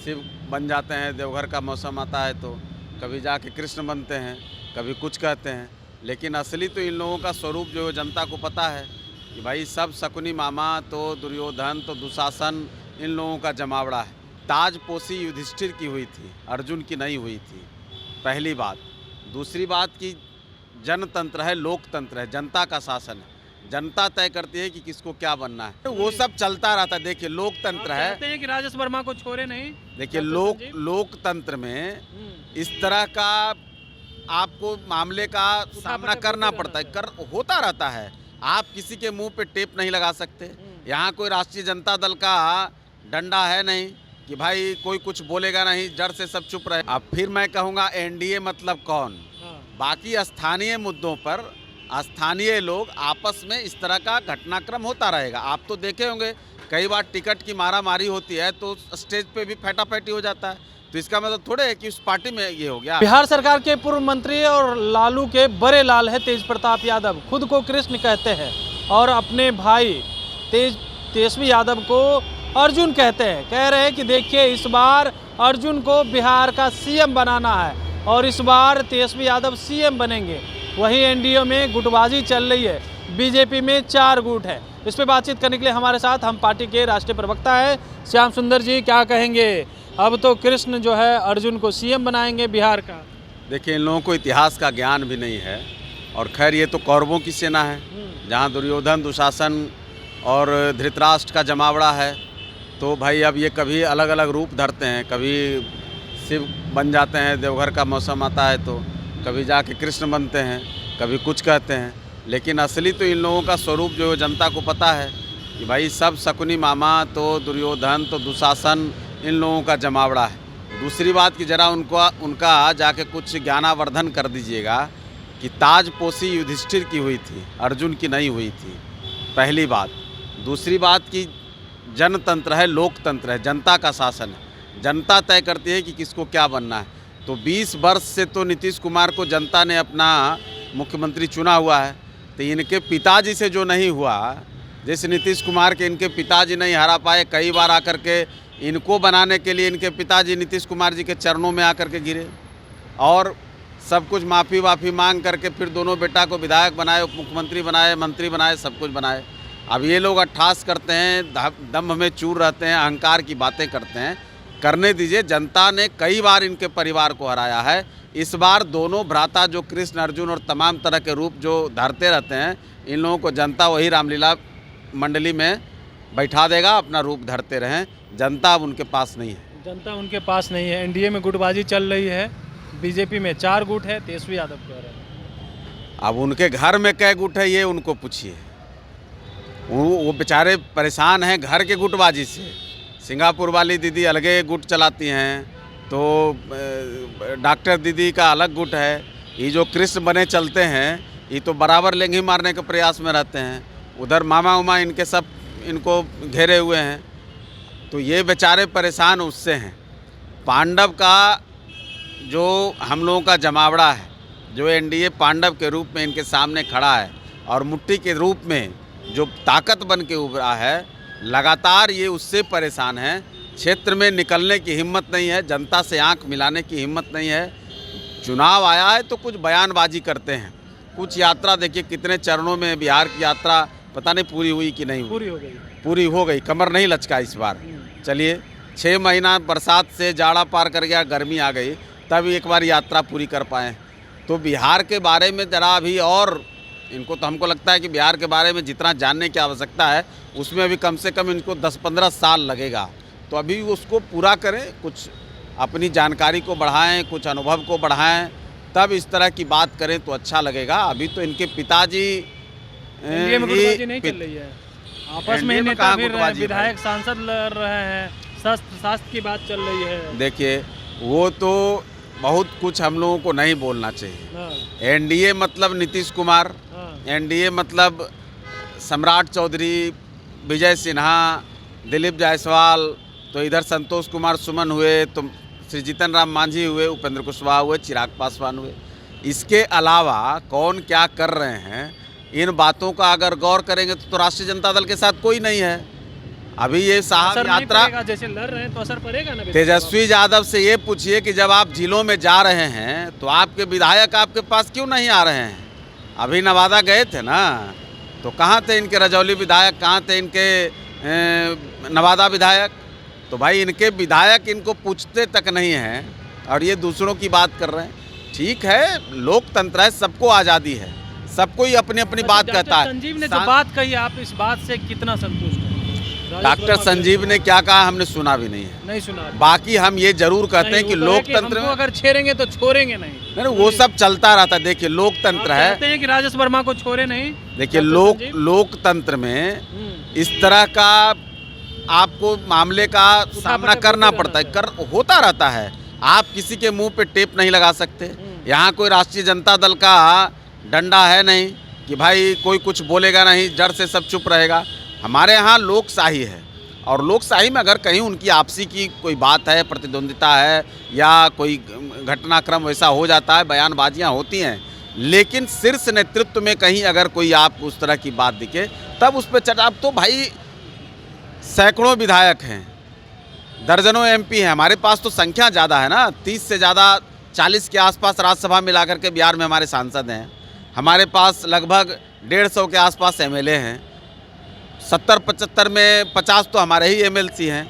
शिव बन जाते हैं, देवघर का मौसम आता है तो कभी जाके कृष्ण बनते हैं, कभी कुछ कहते हैं। लेकिन असली तो इन लोगों का स्वरूप जो है जनता को पता है कि भाई सब शकुनी मामा तो दुर्योधन तो दुशासन इन लोगों का जमावड़ा है। ताजपोशी युधिष्ठिर की हुई थी, अर्जुन की नहीं हुई थी, पहली बात। दूसरी बात कि जनतंत्र है, लोकतंत्र है, जनता का शासन है। जनता तय करती है कि किसको क्या बनना है, तो वो सब चलता रहता है। देखिए लोकतंत्र है, कहते हैं कि राजेश वर्मा को छोड़े नहीं। देखिए डॉक्टर संजीव? लोकतंत्र में इस तरह का आपको मामले का सामना करना पड़ता है, होता रहता है। आप किसी के मुंह पे टेप नहीं लगा सकते। यहाँ कोई राष्ट्रीय जनता दल का डंडा है नहीं कि भाई कोई कुछ बोलेगा नहीं, जड़ से सब चुप रहे। अब फिर मैं कहूँगा एनडीए मतलब कौन। बाकी स्थानीय मुद्दों पर स्थानीय लोग आपस में इस तरह का घटनाक्रम होता रहेगा। आप तो देखे होंगे कई बार टिकट की मारामारी होती है तो स्टेज पे भी फटाफटी हो जाता है, तो इसका मतलब थोड़े है कि उस पार्टी में ये हो गया। बिहार सरकार के पूर्व मंत्री और लालू के बड़े लाल है तेज प्रताप यादव, खुद को कृष्ण कहते हैं और अपने भाई तेजस्वी यादव को अर्जुन कहते हैं। कह रहे हैं कि देखिए इस बार अर्जुन को बिहार का सीएम बनाना है और इस बार तेजस्वी यादव सीएम बनेंगे। वहीं एनडीए में गुटबाजी चल रही है, बीजेपी में 4 गुट है। इस पे बातचीत करने के लिए हमारे साथ हम पार्टी के राष्ट्रीय प्रवक्ता है श्याम सुंदर जी। क्या कहेंगे, अब तो कृष्ण जो है अर्जुन को सीएम बनाएंगे बिहार का। देखिए इन लोगों को इतिहास का ज्ञान भी नहीं है और खैर ये तो कौरवों की सेना है, जहाँ दुर्योधन दुशासन और धृतराष्ट्र का जमावड़ा है। तो भाई अब ये कभी अलग अलग रूप धरते हैं, कभी शिव बन जाते हैं, देवघर का मौसम आता है तो कभी जाके कृष्ण बनते हैं, कभी कुछ कहते हैं। लेकिन असली तो इन लोगों का स्वरूप जो है जनता को पता है कि भाई सब शकुनी मामा तो दुर्योधन तो दुशासन इन लोगों का जमावड़ा है। दूसरी बात कि ज़रा उनका जाके कुछ ज्ञानावर्धन कर दीजिएगा कि ताजपोशी युधिष्ठिर की हुई थी, अर्जुन की नहीं हुई थी, पहली बात। दूसरी बात कि जनतंत्र है, लोकतंत्र है, जनता का शासन है। जनता तय करती है कि किसको क्या बनना है। तो 20 वर्ष से तो नीतीश कुमार को जनता ने अपना मुख्यमंत्री चुना हुआ है, तो इनके पिताजी से जो नहीं हुआ, जैसे नीतीश कुमार के इनके पिताजी नहीं हरा पाए, कई बार आकर के इनको बनाने के लिए इनके पिताजी नीतीश कुमार जी के चरणों में आकर के गिरे और सब कुछ माफ़ी वाफ़ी मांग करके फिर दोनों बेटा को विधायक बनाए, उप मुख्यमंत्री बनाए, मंत्री बनाए, सब कुछ बनाए। अब ये लोग अट्ठास करते हैं, दम्भ में चूर रहते हैं, अहंकार की बातें करते हैं। करने दीजिए, जनता ने कई बार इनके परिवार को हराया है। इस बार दोनों भ्राता जो कृष्ण अर्जुन और तमाम तरह के रूप जो धरते रहते हैं, इन लोगों को जनता वही रामलीला मंडली में बैठा देगा, अपना रूप धरते रहें। जनता अब उनके पास नहीं है। जनता उनके पास नहीं है। एनडीए में गुटबाजी चल रही है, बीजेपी में 4 गुट है, तेजस्वी यादव कह रहे हैं। अब उनके घर में कै गुट है ये उनको पूछिए। वो बेचारे परेशान हैं घर के गुटबाजी से। सिंगापुर वाली दीदी अलगे गुट चलाती हैं, तो डॉक्टर दीदी का अलग गुट है। ये जो कृष्ण बने चलते हैं, ये तो बराबर लेंगी मारने के प्रयास में रहते हैं। उधर मामा उमा इनके सब इनको घेरे हुए हैं, तो ये बेचारे परेशान उससे हैं। पांडव का जो हम लोगों का जमावड़ा है, जो एनडीए पांडव के रूप में इनके सामने खड़ा है और मुट्ठी के रूप में जो ताकत बन के उभरा है, लगातार ये उससे परेशान है। क्षेत्र में निकलने की हिम्मत नहीं है, जनता से आंख मिलाने की हिम्मत नहीं है। चुनाव आया है तो कुछ बयानबाजी करते हैं, कुछ यात्रा देखिए कितने चरणों में बिहार की यात्रा पता नहीं पूरी हुई कि नहीं पूरी हो गई। पूरी हो गई, कमर नहीं लचका इस बार। चलिए 6 महीना बरसात से जाड़ा पार कर गया, गर्मी आ गई, तब एक बार यात्रा पूरी कर पाएँ। तो बिहार के बारे में ज़रा अभी और इनको, तो हमको लगता है कि बिहार के बारे में जितना जानने की आवश्यकता है उसमें अभी कम से कम इनको 10-15 साल लगेगा। तो अभी उसको पूरा करें, कुछ अपनी जानकारी को बढ़ाएं, कुछ अनुभव को बढ़ाएं, तब इस तरह की बात करें तो अच्छा लगेगा। अभी तो इनके पिताजी एनडीए में गुटबाजी नहीं चल रही है, आपस में ही नेता फिर रहे हैं, विधायक सांसद लड़ रहे हैं, शास्त्र की बात चल रही है। देखिए वो तो बहुत कुछ हम लोगों को नहीं बोलना चाहिए। एनडीए मतलब नीतीश कुमार, एनडीए मतलब सम्राट चौधरी, विजय सिन्हा, दिलीप जायसवाल, तो इधर संतोष कुमार सुमन हुए, तो श्री जीतन राम मांझी हुए, उपेंद्र कुशवाहा हुए, चिराग पासवान हुए। इसके अलावा कौन क्या कर रहे हैं, इन बातों का अगर गौर करेंगे तो राष्ट्रीय जनता दल के साथ कोई नहीं है। अभी ये साहब असर नहीं यात्रा पड़ेगा, जैसे लड़ रहे हैं तो असर पड़ेगा ना। तेजस्वी यादव से ये पूछिए कि जब आप जिलों में जा रहे हैं तो आपके विधायक आपके पास क्यों नहीं आ रहे हैं? अभी नवादा गए थे ना, तो कहाँ थे इनके रजौली विधायक, कहाँ थे इनके नवादा विधायक? तो भाई इनके विधायक इनको पूछते तक नहीं हैं और ये दूसरों की बात कर रहे हैं। ठीक है, लोकतंत्र है, सबको आज़ादी है, सबको ही अपनी अपनी बात कहता है। संजीव ने जो बात कही, आप इस बात से कितना संतुष्ट हैं? डॉक्टर संजीव ने क्या कहा हमने सुना भी नहीं है। नहीं सुना। बाकी हम ये जरूर कहते हैं कि लोकतंत्र में अगर छेड़ेंगे तो छोड़ेंगे नहीं। नहीं, वो सब चलता रहता है। देखिए लोकतंत्र है, कहते हैं कि राजेश वर्मा को छोड़े नहीं। देखिए लोकतंत्र में इस तरह का आपको मामले का सामना करना पड़ता है, होता रहता है। आप किसी के मुंह पे टेप नहीं लगा सकते। यहाँ कोई राष्ट्रीय जनता दल का डंडा है नहीं कि भाई कोई कुछ बोलेगा नहीं, डर से सब चुप रहेगा। हमारे यहाँ लोकशाही है और लोकशाही में अगर कहीं उनकी आपसी की कोई बात है, प्रतिद्वंदिता है या कोई घटनाक्रम वैसा हो जाता है, बयानबाजियाँ होती हैं, लेकिन शीर्ष नेतृत्व में कहीं अगर कोई आप उस तरह की बात दिखे तब उस पर चर्चा। अब तो भाई सैकड़ों विधायक हैं, दर्जनों एमपी हैं, हमारे पास तो संख्या ज़्यादा है ना, 30 से ज़्यादा, 40 के आसपास राज्यसभा मिलाकर के बिहार में हमारे सांसद हैं। हमारे पास लगभग 150 के आसपास एमएलए हैं, 70-75 में 50 तो हमारे ही एमएलसी हैं।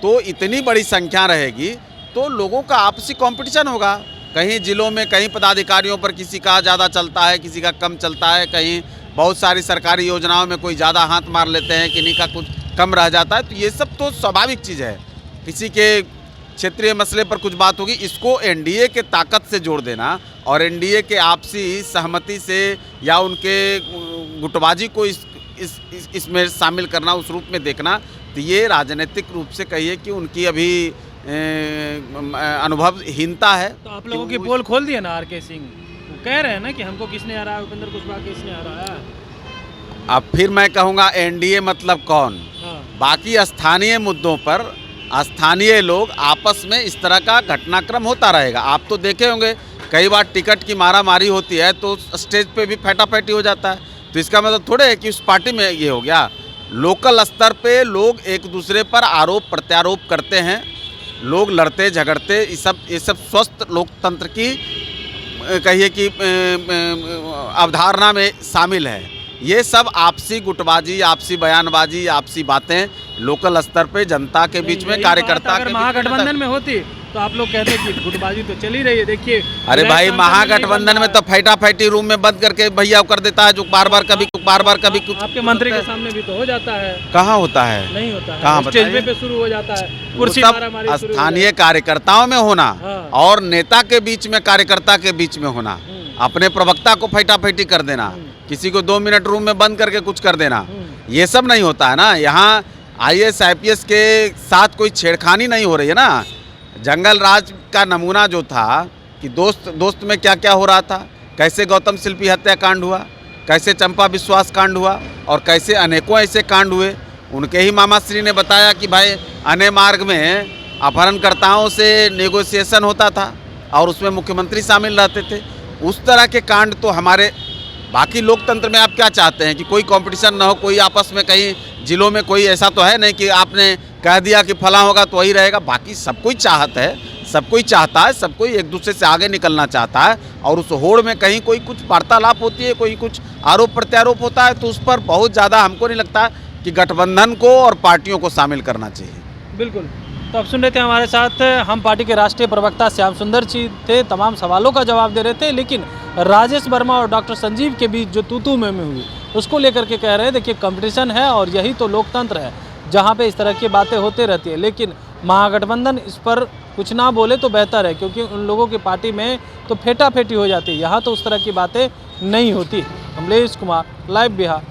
तो इतनी बड़ी संख्या रहेगी तो लोगों का आपसी कंपटीशन होगा। कहीं जिलों में कहीं पदाधिकारियों पर किसी का ज़्यादा चलता है, किसी का कम चलता है, कहीं बहुत सारी सरकारी योजनाओं में कोई ज़्यादा हाथ मार लेते हैं, किन्हीं का कुछ कम रह जाता है। तो ये सब तो स्वाभाविक चीज़ है, किसी के क्षेत्रीय मसले पर कुछ बात होगी। इसको एनडीए के ताकत से जोड़ देना और एनडीए के आपसी सहमति से या उनके गुटबाजी को इसमें शामिल करना, उस रूप में देखना, तो ये राजनीतिक रूप से कहिए कि उनकी अभी अनुभवहीनता है। तो आप लोगों की पोल खोल दिया ना आर.के. सिंह, वो कह रहे हैं ना कि हमको किसने हराया, उपेंद्र कुशवाहा किसने हराया। अब फिर मैं कहूँगा एनडीए मतलब कौन? हाँ। बाकी स्थानीय मुद्दों पर स्थानीय लोग आपस में इस तरह का घटनाक्रम होता रहेगा। आप तो देखे होंगे कई बार टिकट की मारामारी होती है तो स्टेज पे भी फटाफटी हो जाता है। तो इसका मतलब थोड़े है कि उस पार्टी में ये हो गया। लोकल स्तर पे लोग एक दूसरे पर आरोप प्रत्यारोप करते हैं, लोग लड़ते झगड़ते, ये सब स्वस्थ लोकतंत्र की कहिए कि अवधारणा में शामिल है। ये सब आपसी गुटबाजी, आपसी बयानबाजी, आपसी बातें लोकल स्तर पे जनता के बीच में, कार्यकर्ता अगर महागठबंधन में होती तो आप लोग कहते कि गुटबाजी तो चल ही रही है। देखिए, अरे भाई महागठबंधन में तो फैटी रूम में बंद करके भैया कर देता है, जो बार बार कभी कुछ आपके मंत्री के सामने भी तो हो जाता है। कहाँ होता है? नहीं होता है, कहाँ स्टेज पे शुरू हो जाता है, कुर्सी मारामारी शुरू। स्थानीय कार्यकर्ताओं में होना और नेता के बीच में, कार्यकर्ता के बीच में होना, अपने प्रवक्ता को फैटाफैटी कर देना, किसी को 2 मिनट रूम में बंद करके कुछ कर देना, ये सब नहीं होता है ना। यहाँ IAS IPS के साथ कोई छेड़खानी नहीं हो रही है ना। जंगल राज का नमूना जो था कि दोस्त में क्या क्या हो रहा था, कैसे गौतम शिल्पी हत्याकांड हुआ, कैसे चंपा विश्वास कांड हुआ और कैसे अनेकों ऐसे कांड हुए। उनके ही मामा श्री ने बताया कि भाई अने मार्ग में अपहरणकर्ताओं से नेगोशिएशन होता था और उसमें मुख्यमंत्री शामिल रहते थे। उस तरह के कांड तो हमारे बाकी लोकतंत्र में आप क्या चाहते हैं कि कोई कंपटीशन ना हो, कोई आपस में कहीं जिलों में कोई ऐसा तो है नहीं कि आपने कह दिया कि फला होगा तो वही रहेगा। बाकी सब कोई चाहत है, सब कोई चाहता है, सब कोई एक दूसरे से आगे निकलना चाहता है और उस होड़ में कहीं कोई कुछ वार्तालाप होती है, कोई कुछ आरोप प्रत्यारोप होता है, तो उस पर बहुत ज़्यादा हमको नहीं लगता कि गठबंधन को और पार्टियों को शामिल करना चाहिए। बिल्कुल। तो आप सुन रहे थे हमारे साथ हम पार्टी के राष्ट्रीय प्रवक्ता श्याम सुंदर जी थे, तमाम सवालों का जवाब दे रहे थे। लेकिन राजेश वर्मा और डॉक्टर संजीव के बीच जो तू में हुई उसको लेकर के कह रहे हैं देखिए कंपटीशन है और यही तो लोकतंत्र है जहाँ पे इस तरह की बातें होती रहती है। लेकिन महागठबंधन इस पर कुछ ना बोले तो बेहतर है, क्योंकि उन लोगों की पार्टी में तो फेटाफेटी हो जाती है, यहाँ तो उस तरह की बातें नहीं होती। कमलेश कुमार, लाइव बिहार।